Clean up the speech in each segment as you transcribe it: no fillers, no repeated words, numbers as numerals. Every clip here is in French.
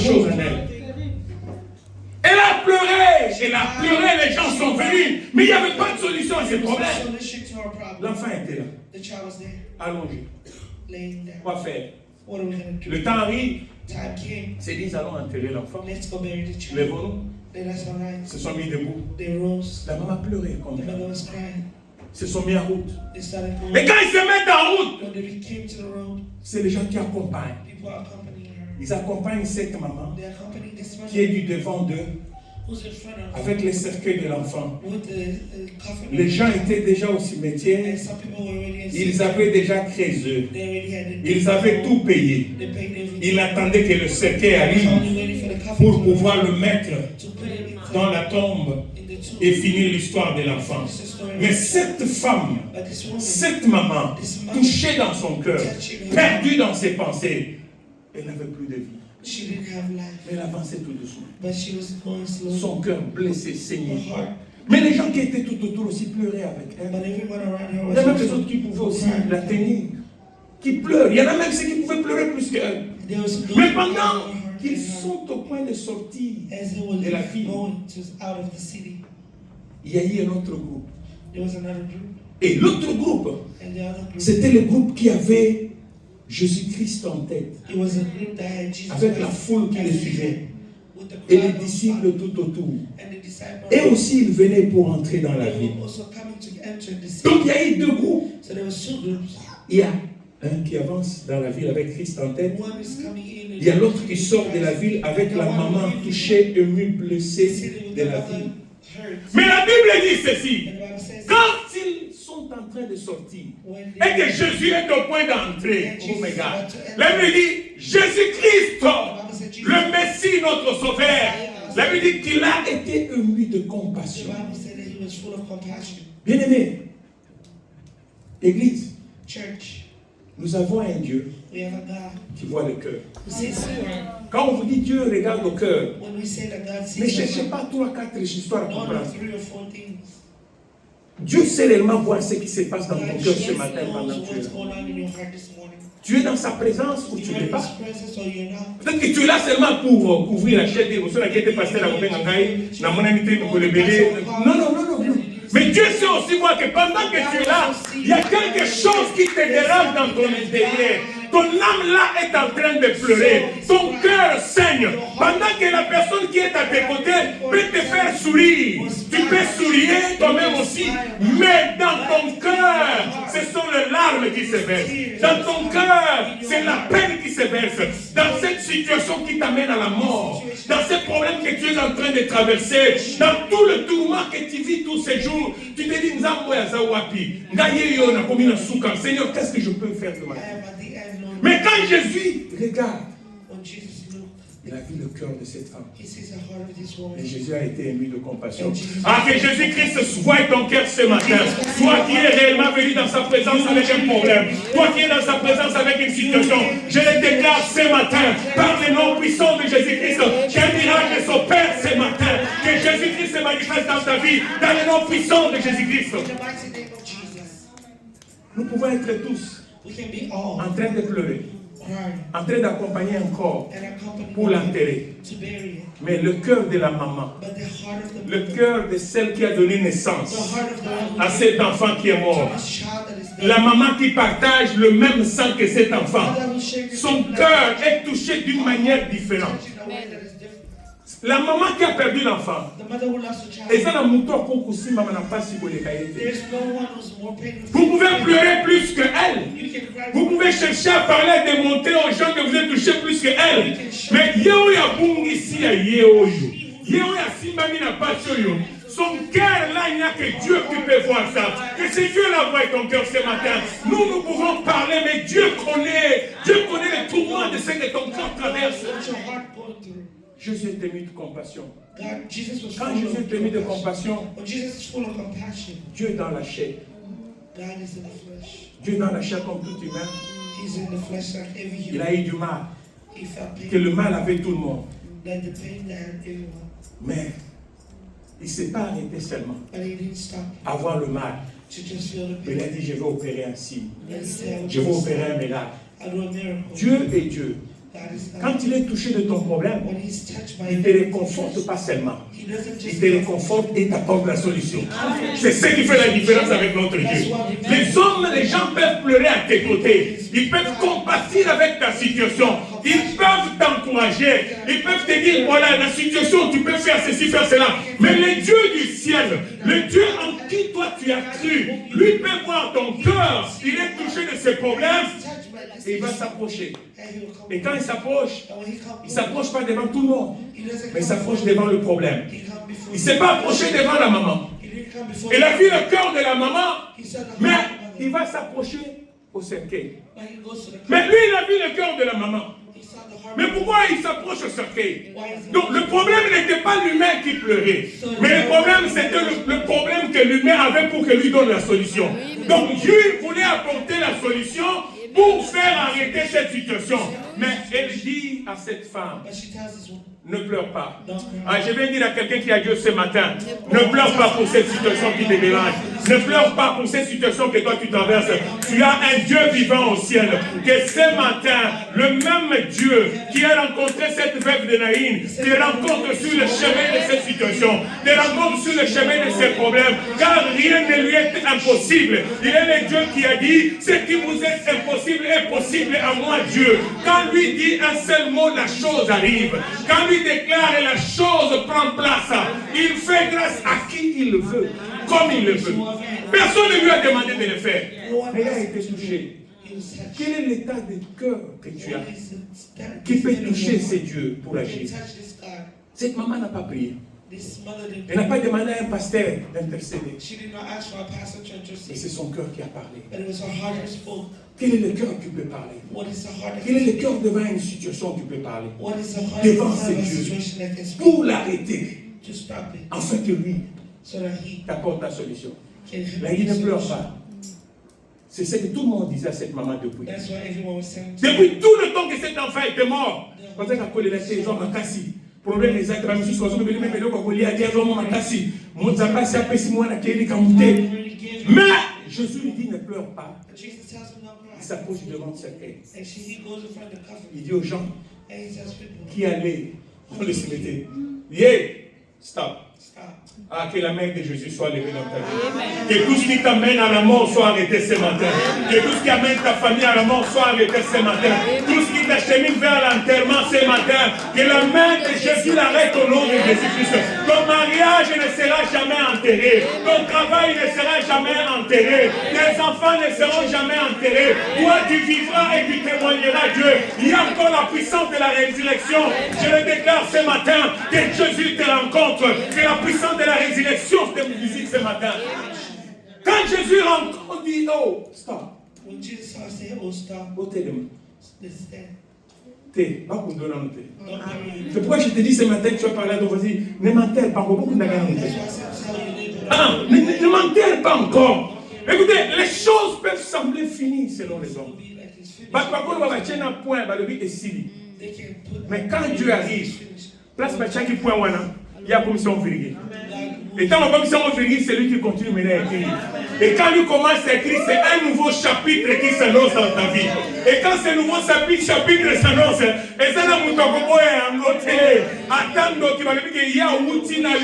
chose en elle. Elle a pleuré, les gens sont venus, mais il n'y avait pas de solution à ces problèmes. L'enfant était là, allongé. Quoi faire? Le temps arrive, c'est dit, nous allons enterrer l'enfant. Lèvons-nous. Ils se sont mis debout. La maman pleurait comme ça. Ils se sont mis en route. Et quand ils se mettent en route, c'est les gens qui accompagnent. Ils accompagnent cette maman qui est du devant d'eux avec les cercueils de l'enfant. Les gens étaient déjà au cimetière. Ils avaient déjà créé. Ils avaient tout payé. Ils attendaient que le cercueil arrive pour pouvoir le mettre dans la tombe et finir l'histoire de l'enfant. Mais cette femme, cette maman, touchée dans son cœur, perdue dans ses pensées, elle n'avait plus de vie. Mais elle avançait tout doucement. Son cœur blessé, saigné. Mais les gens qui étaient tout autour aussi pleuraient avec elle. Il y a même les autres qui pouvaient aussi la tenir, qui pleurent. Il y en a même ceux qui pouvaient pleurer plus qu'elle. Mais pendant qu'ils sont au point de sortir de la ville, il y a eu un autre groupe. Et l'autre groupe, c'était le groupe qui avait Jésus-Christ en tête, avec la foule qui le suivait, et les disciples tout autour. Et aussi, ils venaient pour entrer dans la ville. Donc, il y a eu deux groupes. Il y a un qui avance dans la ville avec Christ en tête. Il y a l'autre qui sort de la ville avec la maman touchée, émue, blessée de la ville. Mais la Bible dit ceci. Quand ils sont en train de sortir et que Jésus est au point d'entrer, oh my God, la Bible dit Jésus-Christ, le Messie, notre Sauveur, la Bible dit qu'il a été ému de compassion. Bien-aimés, Église, nous avons un Dieu qui voit le cœur. Quand on vous dit Dieu regarde au cœur, ne cherchez pas 3 ou 4 histoires à comprendre. Dieu sait réellement voir ce qui se passe dans ton cœur ce matin pendant que tu es là. Tu es dans sa présence ou tu n'es pas. Peut-être que tu es là seulement pour couvrir la chaîne des ressources qui étaient passées à la non. Mais Dieu sait aussi voir que pendant que tu es là, il y a quelque chose qui te dérange dans ton intérieur. Ton âme là est en train de pleurer. Ton cœur saigne. Pendant que la personne qui est à tes côtés peut te faire sourire. Tu peux sourire toi-même aussi. Mais dans ton cœur, ce sont les larmes qui se versent. Dans ton cœur, c'est la peine qui se verse. Dans cette situation qui t'amène à la mort. Dans ces problèmes que tu es en train de traverser. Dans tout le tourment que tu vis tous ces jours. Tu te dis, Seigneur, qu'est-ce que je peux faire de ma vie? Mais quand Jésus regarde, il a vu le cœur de cette femme. Et Jésus a été ému de compassion. Ah, que Jésus-Christ voie ton cœur ce matin. Toi qui es réellement venu dans sa présence avec un problème. Toi qui es dans sa présence avec une situation. Je le déclare ce matin, par le nom puissant de Jésus-Christ, qu'un miracle s'opère ce matin. Que Jésus-Christ se manifeste dans ta vie, dans le nom puissant de Jésus-Christ. Nous pouvons être tous en train de pleurer, en train d'accompagner un corps pour l'enterrer. Mais le cœur de la maman, le cœur de celle qui a donné naissance à cet enfant qui est mort, la maman qui partage le même sang que cet enfant, son cœur est touché d'une manière différente. La maman qui a perdu l'enfant, vous pouvez pleurer plus qu'elle. Vous pouvez chercher à parler, à démontrer aux gens que vous êtes touchés plus qu'elle. Mais son cœur là, il n'y a que Dieu qui peut voir ça. Que c'est Dieu là voit ton cœur ce matin. Nous pouvons parler, mais Dieu connaît les tourments de ce que ton cœur traverse. Jésus est ému de compassion. Quand Jésus est ému de compassion, Dieu est dans la chair. Dieu est dans la chair comme tout humain. Il a eu du mal. Que le mal avait tout le monde. Mais il ne s'est pas arrêté seulement à voir le mal. Mais il a dit, je vais opérer un signe. Je vais opérer un miracle. Dieu est Dieu. Quand il est touché de ton problème, il te réconforte pas seulement. Il te réconforte et t'apporte la solution. C'est ce qui fait la différence avec notre Dieu. Les hommes, les gens peuvent pleurer à tes côtés. Ils peuvent compatir avec ta situation. Ils peuvent t'encourager. Ils peuvent te dire, voilà, la situation, tu peux faire ceci, faire cela. Mais le Dieu du ciel, le Dieu en qui toi tu as cru, lui peut voir ton cœur. Il est touché de ses problèmes. Et il va s'approcher. Et quand il s'approche pas devant tout le monde, mais il s'approche devant le problème. Il ne s'est pas approché devant la maman. Il a vu le cœur de la maman, mais il va s'approcher au cercueil. Mais lui, il a vu le cœur de la maman. Mais pourquoi il s'approche au cercueil? Donc le problème n'était pas l'humain qui pleurait. Mais le problème, c'était le problème que l'humain avait pour que lui donne la solution. Donc Dieu voulait apporter la solution pour faire arrêter cette situation. Mais elle dit à cette femme, ne pleure pas. Je viens dire à quelqu'un qui a Dieu ce matin, ne pleure pas pour cette situation qui te dérange. Ne pleure pas pour cette situation que toi tu traverses. Tu as un Dieu vivant au ciel. Que ce matin, le même Dieu qui a rencontré cette veuve de Naïn, te rencontre sur le chemin de cette situation, te rencontre sur le chemin de ses problèmes, car rien ne lui est impossible. Il est le Dieu qui a dit, ce qui vous est impossible est possible à moi Dieu. Quand lui dit un seul mot, la chose arrive. Quand lui déclare et la chose prend place, il fait grâce à qui il veut, comme il le veut. Personne ne lui a demandé de le faire. Mais il a été touché. Quel est l'état de cœur que tu as qui peut toucher ces dieux pour agir? Cette maman n'a pas prié. Elle n'a pas demandé à un pasteur d'intercéder. Et c'est son cœur qui a parlé. Quel est le cœur qui peut parler? Quel est le cœur devant une situation qui peut parler? Devant ces dieux. Pour l'arrêter. Afin que lui t'apporte la solution. Là, il ne pleure pas. C'est ce que tout le monde disait à cette maman depuis. Depuis tout le temps que cet enfant était mort. Quand elle a collé la saison à Kassi. Problème les actes, mais Jésus lui dit ne pleure pas. Il s'approche devant le cercueil. Il dit aux gens qui allaient dans le cimetière, stop. Ah, que la main de Jésus soit levée dans ta vie. Que tout ce qui t'amène à la mort soit arrêté ce matin. Que tout ce qui amène ta famille à la mort soit arrêté ce matin. Tout ce qui t'achemine vers l'enterrement ce matin. Que la main de Jésus l'arrête au nom de Jésus-Christ. Ton mariage ne sera jamais enterré. Ton travail ne sera jamais enterré. Tes enfants ne seront jamais enterrés. Toi, tu vivras et tu témoigneras Dieu. Il y a encore la puissance de la résurrection. Je le déclare ce matin. Que Jésus te rencontre. Que la puissance de la résurrection te visite ce matin. Quand Jésus rencontre, il dit, oh, stop. C'est pourquoi je te dis ce matin que tu vas parler à ton voisin. Ne m'enterre pas encore. Ne m'enterre pas encore. Écoutez, les choses peuvent sembler finies selon les hommes. Mais quand Dieu arrive, place Bachaki point wana, il y a commission virgule. Et quand la commission virgule, c'est lui qui continue maintenant à écrire. Et quand lui commence à écrire, c'est un nouveau chapitre qui s'annonce dans ta vie. Et quand ce nouveau chapitre s'annonce, et ça n'a pas de côté, attendre qu'il va dire qu'il y a Woutina, il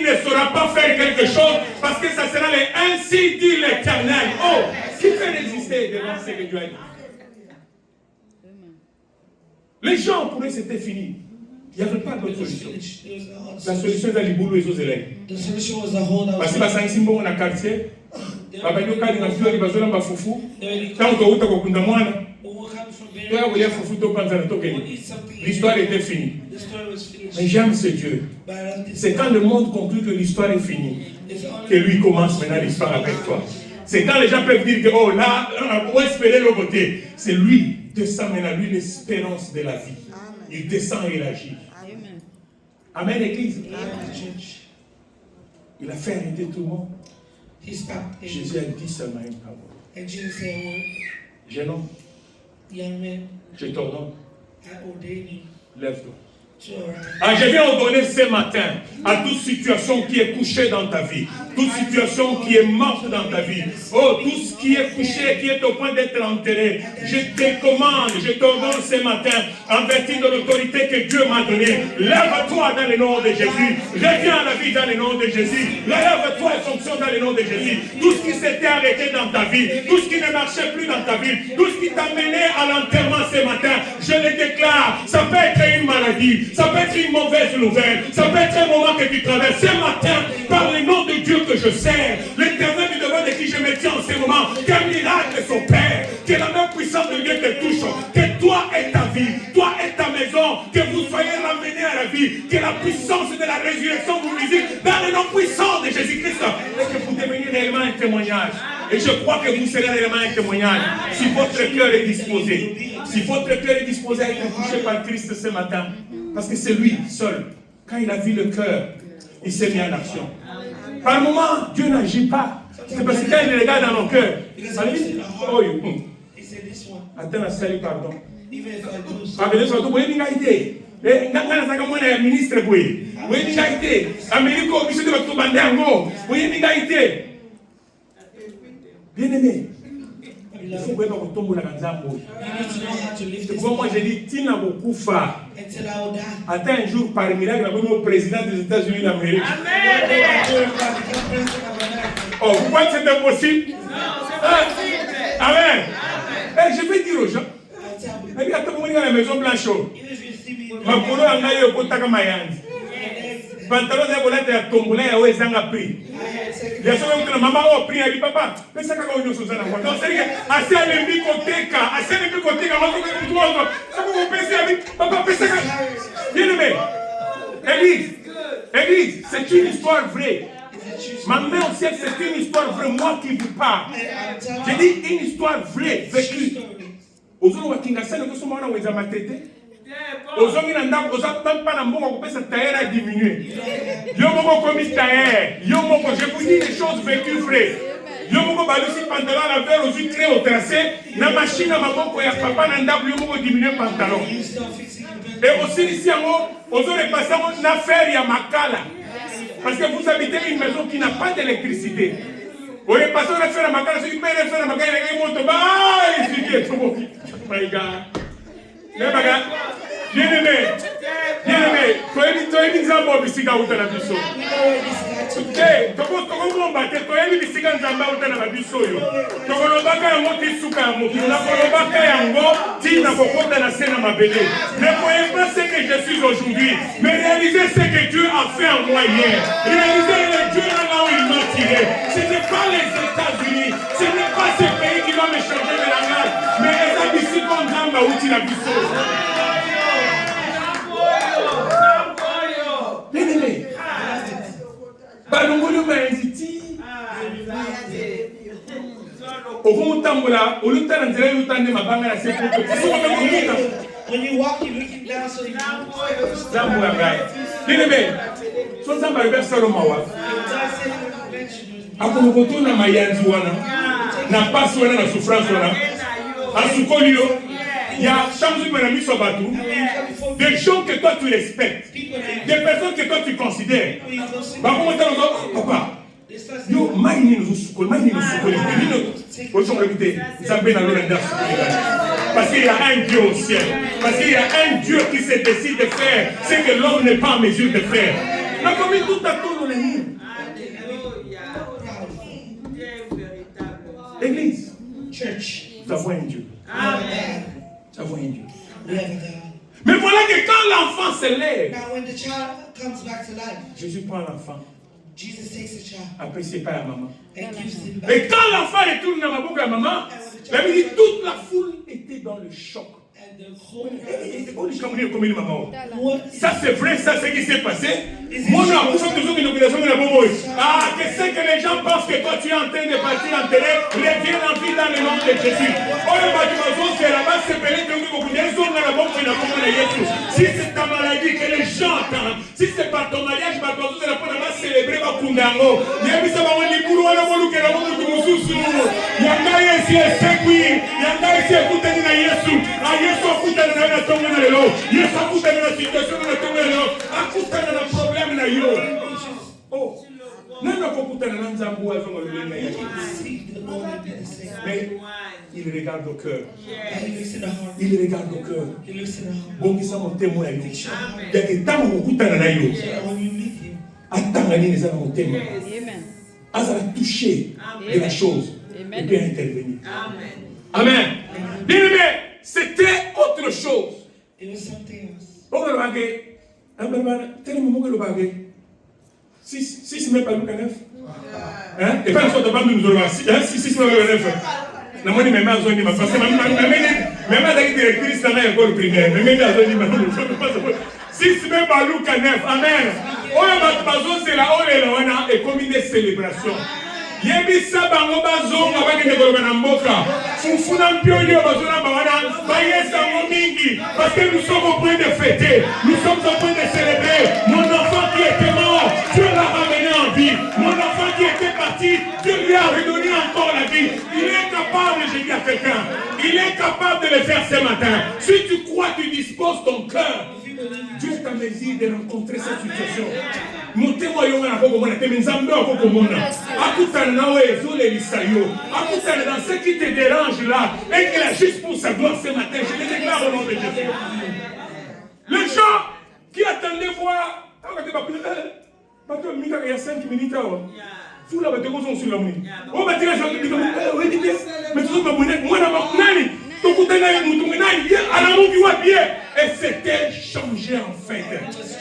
ne saura pas faire quelque chose parce que ça sera le ainsi dit l'Éternel. Oh, qui peut résister devant ce que Dieu a dit? Les gens, pour eux, c'était fini. Il n'y avait pas d'autre solution. La solution est à l'Iboulou et aux élèves. Parce que ça ici, on a quartier. Papa, il y a un peu de temps, foufou. Quand on a un l'histoire était finie. Mais j'aime ce Dieu. C'est quand le monde conclut que l'histoire est finie que lui commence maintenant l'histoire avec toi. C'est quand les gens peuvent dire que, oh là, on va espérer le côté. C'est lui, descend maintenant, lui, l'espérance de la vie. Il descend et il agit. Amen, Église. Il a fait arrêter tout le monde. Jésus a dit seulement une parole. Jeune homme, je t'ordonne, lève-toi. Je viens ordonner ce matin à toute situation qui est couchée dans ta vie, toute situation qui est morte dans ta vie, oh, tout ce qui est couché, qui est au point d'être enterré, je te commande, je t'ordonne ce matin, en vertu de l'autorité que Dieu m'a donnée, lève-toi dans le nom de Jésus, reviens à la vie dans le nom de Jésus, lève-toi et fonctionne dans le nom de Jésus. Tout ce qui s'était arrêté dans ta vie, tout ce qui ne marchait plus dans ta vie, tout ce qui t'a mené à l'enterrement ce matin, je le déclare, ça peut être une maladie, ça peut être une mauvaise nouvelle, ça peut être un moment que tu traverses. Ce matin, par le nom de Dieu que je sers, l'Éternel du devant de qui je me tiens en ce moment, qu'un miracle s'opère, que la main puissante de Dieu te touche, que toi et ta vie, toi et ta maison, que vous soyez ramenés à la vie, que la puissance de la résurrection vous visite dans le nom puissant de Jésus-Christ, et que vous deveniez réellement un témoignage. Et je crois que vous serez réellement un témoignage si votre cœur est disposé. Si votre cœur est disposé à être touché par Christ ce matin, parce que c'est lui seul, quand il a vu le cœur, il s'est mis en action. Par moment, Dieu n'agit pas. C'est parce que quand il regarde dans nos cœurs, attends, salut, pardon. Ministre, bien aimé, il faut que vous tombiez dans la moi j'ai dit, Tina Bokufa. Attends un jour, par miracle, le président des États-Unis d'Amérique. Oh, vous croyez que c'est impossible? Amen. Je vais dire aux gens, il y a tout le monde dans la maison blanche. Ma polo a gagné au Kotaka Mayandi. Pantalon de bolette à tombola et au Ezanga prix. Il y a souvent que la maman a pris à lui, papa, mais ça quand on est sur ça. Donc c'est que assez le micoteka, assez le micoteka, ça vous pensez avec papa, ça. Bien aimé. Église, c'est une histoire vraie. Ma mère au ciel, c'est une histoire vraie, moi qui vous parle. J'ai dit une histoire vraie, vécue. Aux gens qui ont fait ce moment où ils ont maltraité. Aux gens qui n'ont pas d'amour, on peut se tailler à diminuer. Je vous dis des choses vécues vraies. Yo moko balusi pantalon à la verre aux yeux très au tracé. La machine à maboko ya papa n'andable yo moko diminuer pantalon. Et aussi ici aux autres passants une affaire ya makala. Parce que vous habitez une maison qui n'a pas d'électricité. Vous est passé à faire la makala, c'est une belle affaire la makala, il monte bas, il dit tout bon. My God. Mais bagarre. Bien aimé, toi es exemple au bisiga ou dans la biso. Ok, comment battre? Toi es bisiga nzamba ou dans la biso yo. Toi le baka ya moti suka moti. Na le baka ya ngo ti na kokota na sena mabele. Ne voyez pas ce que je suis aujourd'hui, mais réalisez ce que Dieu a fait en moi hier. Réalisez le Dieu là où il m'a tiré. Ce n'est pas les États-Unis, ce n'est pas ce pays qui va me changer de la garde, mais les habits comme nzamba ou ti na biso. Bien-aimé, balongolo maïziti. Au fond, tambola, au lieu de dire le temps de ma banque à la sécurité. When you walk, you're looking down, so you tambola, bien-aimé, son samba est versé au mawa. Ako mokoto na mayanzi wana, na passe wana na souffrance wana, asukolio. Il y a des gens que toi tu respectes, des personnes que toi tu considères. Papa, yo maïni nous soukol, parce qu'il y a un Dieu au ciel, parce qu'il y a un Dieu qui se décide de faire ce que l'homme n'est pas en mesure de faire. La famille tout à tout Église, church, nous avons un Dieu. Amen. Nous avons un Dieu. Mais voilà que quand l'enfant se lève, Jésus prend l'enfant. Apprécié par la maman. Et quand l'enfant retourne dans ma bouche à maman, la Bible dit toute la foule était dans le choc. Ça c'est vrai, ça c'est ce qui s'est passé. Moi, qu'est-ce que les gens pensent que toi tu es en train de partir en terre, reviens en vie dans le nom de Jésus. Si c'est ta maladie que les gens entendent, si c'est par ton mariage, tu vas célébrer ma kundango. Yanga ici est sécuit, Yanga ici est écouté na Yesu, a Yesu akuta na Oh, mais il regarde au cœur. Il regarde au cœur. Bon, ils sont témoins. Il y a des temps où vous attendez les gens au témoin. À ça toucher de la chose et bien intervenir. Amen. Bien aimé, c'était autre chose. Si c'est même pas le canef. Hein? Et pas le soir de Bambi nous aura. Si c'est même le canef. La monnaie même à zone parce que même à la directrice dans l'école primaire, même à zone si c'est même pas le canef. Amen. Oh, c'est la hora et comme une célébration. Yebisa bango bazonga bakende koloba na mboka fufuna mpioyo bazona bawana bayesa mingi parce que nous sommes au point de fêter, nous sommes au point de célébrer mon enfant qui était mort, Dieu l'a ramené en vie, mon enfant qui était parti, Dieu lui a redonné encore la vie. Il est capable, je dis à quelqu'un, il est capable de le faire ce matin. Si tu crois, tu disposes ton cœur, Dieu est en mesure de rencontrer cette situation. Mon témoignage est dans ce qui te dérange là, et qu'il a juste pour sa gloire ce matin, je le déclare au nom de Jésus. Les gens qui attendaient voir, il y a 5 minutes. Vous là, vous êtes sur la minute. Oh, bah, tu as mais tu et c'était changé en fait.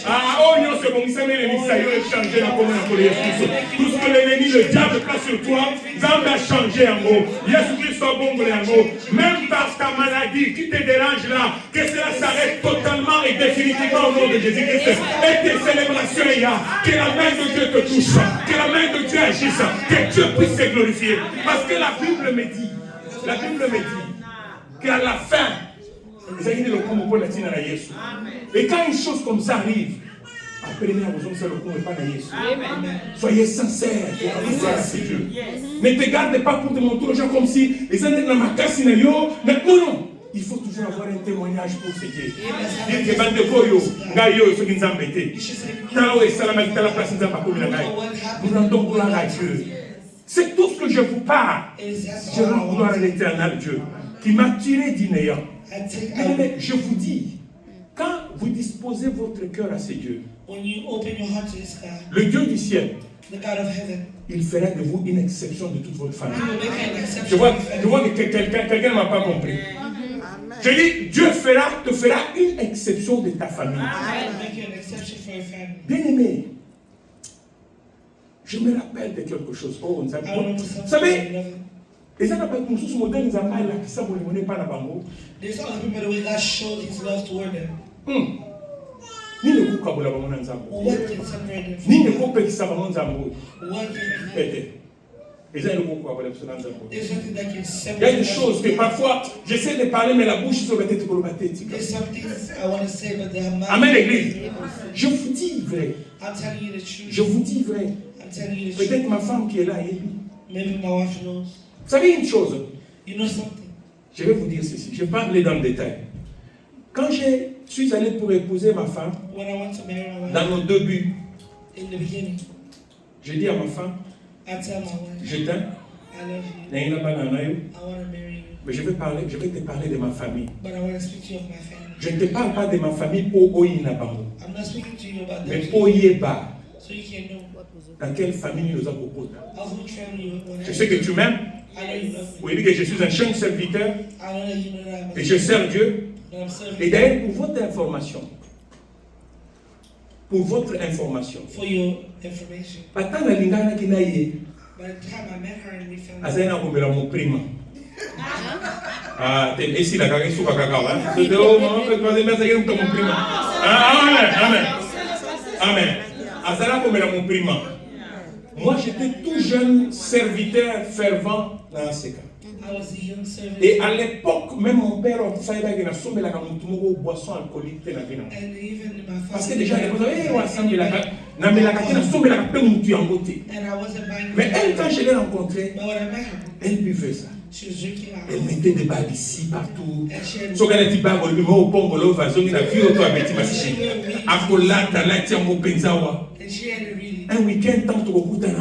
Ah, oh non, c'est bon, il s'est mis les mixailles, il a changé la commune pour les Jésus. Tout ce que l'ennemi, le diable place sur toi, ça va changer en gros. Jésus-Christ soit bon pour les mots. Même par ta maladie qui te dérange là, que cela s'arrête totalement et définitivement au nom de Jésus-Christ. Et tes célébrations, il y a que la main de Dieu te touche, que la main de Dieu agisse, que Dieu puisse se glorifier. Parce que la Bible me dit qu'à la fin, et quand une chose comme ça arrive, soyez sincères à Dieu. Ne te garde pas pour te montrer aux gens comme si les gens étaient dans ma casse. Non. Il faut toujours avoir un témoignage pour ce Dieu. Nous rendons gloire à Dieu. C'est tout ce que je vous parle. Je rends gloire à l'éternel Dieu qui m'a tiré du néant. Mais je vous dis, quand vous disposez votre cœur à ce Dieu, le Dieu du ciel, il fera de vous une exception de toute votre famille. Je vois que quelqu'un ne m'a pas compris. Je dis, Dieu te fera une exception de ta famille. Bien aimé, je me rappelle de quelque chose. Oh, vous savez, les gens n'appellent nous tous modernes, ils appellent la kissa pour les pas la bango. There's other people that way God showed His love toward them. Ni ne coupe kabula bango nzambo. What can separate them? Ni ne coupe kissa bango nzambo. What can? Les gens ne coupe kabula nzambo. There's something that can Il y separate. a une chose que parfois j'essaie de parler mais la bouche sur la tête pour le battre. There's some things I want to say but they have not. Amen l'église. Je vous dis vrai. I'm telling you the truth. Je vous dis vrai. I'm telling you the truth. Peut-être ma femme qui est là et Maybe my wife knows. vous savez une chose. You know something? Je vais vous dire ceci. Je ne vais pas aller dans le détail. Quand je suis allé pour épouser ma femme, When I went to marry my wife, dans nos débuts, in the beginning, je dis à ma femme, I tell my wife, je t'aime, I love you. I want I want to marry you. mais je vais te parler de ma famille. But I want to speak to you of my family. Je ne te parle pas de ma famille pour Oïna Bango, I'm not speaking to you about mais them. pour Yeba. So you can know Dans quelle famille nous avons beaucoup. of who family you want. Je sais que tu m'aimes. I know you love me. Oui, que je suis un jeune serviteur I know that you know that I'm a et je sers Dieu. that I'm serving Et d'ailleurs, pour votre information, for your information. attends la lingana qui n'a yé, By the time I met her and we found out, azana kombela mon prima. Ah, t'es ici la carrière sur Kakao, hein? C'est de haut, maman, que tu vas mettre ça comme mon prima. Amen. Azana kombela mon prima. Moi, j'étais tout jeune serviteur fervent dans ce cas. I was a young servant. Et à l'époque, même mon père, on savait qu'il a sommé la boisson alcoolique. And even my Parce que father. déjà, on va assembler la carte. Non, mais la carte, on a sommé la carte, on en beauté. And I wasn't buying. Mais elle, quand je l'ai rencontrée, But when I met her, elle buvait ça. Elle mettait des bagues ici, partout. Ce qu'on a dit, bague, le mot au pont, le vazon, il a vu auto à Betty Massé. Akolata, la tiambo penzawa. Un week-end, tant que beaucoup d'années.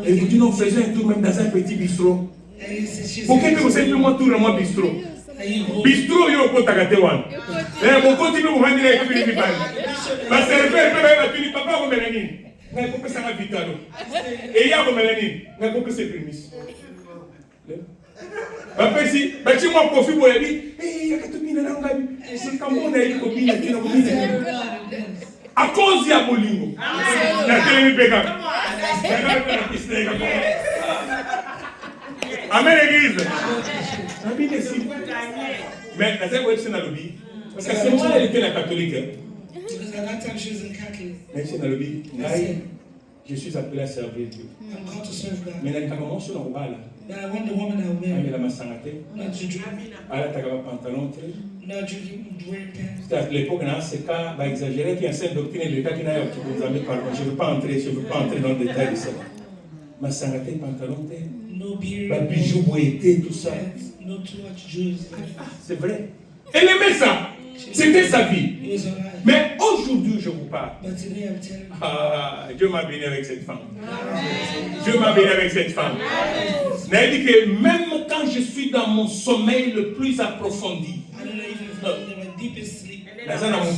Et vous dites, non, faisons un tour même dans un petit bistrot. Pourquoi vous simplement tour dans un bistrot? Bistrot, il y a un peu de tagatewan. Et mon continue, vous vendez les filles de bague. Parce que le père, il va papa, vous mélanine. Mais vous pouvez savoir vite alors. Et il y a vous mélanine. Mais vous pouvez se prémices. Après, si, tu m'as profité pour lui, il y a tout le monde c'est comme on a eu à cause de Bolingo. La télé Amen, l'église. Mais la télé c'est dans le lobby. Parce que c'est moi, elle était la catholique. Mais c'est dans le lobby. Je suis appelé à servir Dieu. Mais la maman sur le bal. But I want the woman I will marry La massangate. not to drink, Elle a un pantalon. not drinking, wearing pants. C'est à l'époque, dans ce cas, va exagérer qu'il y a une doctrine de l'État qui n'a pas je ne veux pas entrer dans le détail de ça. Massangate, pantalon, No beard, bijou, boité, tout ça. pants, no too much jewelry. C'est vrai. Elle aimait ça. C'était sa vie. It was alright. Mais aujourd'hui, je vous parle. But today I'm telling you, Ah, Dieu m'a béni avec cette femme. Dieu m'a béni avec cette femme. Mais elle dit que même quand je suis dans mon sommeil le plus approfondi, I don't know even if I'm in my deepest sleep. Attends, même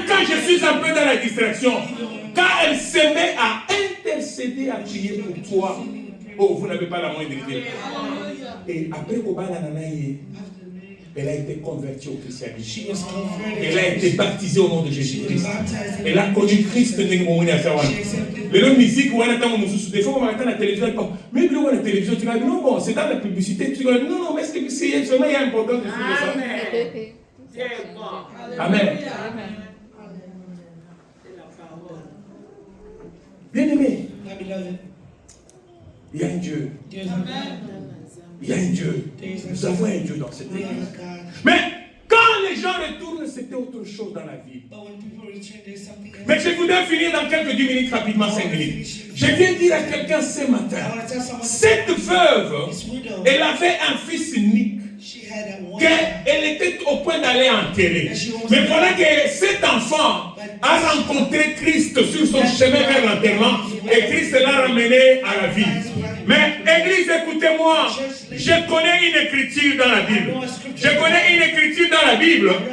quand je suis un peu dans la distraction, quand elle se met à intercéder, à prier pour toi, oh, vous n'avez pas la moindre idée. Et après, elle a été convertie au christianisme. She was converted. Elle a été baptisée au nom de Jésus-Christ. Elle a connu Christ. She accepted. Mais la musique, des fois, on attend la télévision. Mais on la télévision, tu vas dire, non, bon, c'est dans la publicité. Tu vas dire, non, mais est-ce que c'est seulement il y a important de faire ça? Amen. Bien aimé, My beloved, il y a un Dieu. there's a God. Il y a un Dieu. Nous avons un Dieu dans cette We vie. have a God. Mais quand les gens retournent, c'était autre chose dans la vie. But when people return, there's something else. Mais je voudrais finir dans quelques 10 minutes, rapidement, 5 minutes. Je viens dire à quelqu'un ce I matin, want to tell someone cette veuve, this widow, elle avait un fils unique, she had a one. qu'elle était au point d'aller enterrer. Mais voilà que cet enfant a rencontré Christ sur son chemin vers l'enterrement et Christ l'a ramené à la vie. Mais Église, écoutez-moi, je connais une écriture dans la Bible. Je connais une écriture dans la Bible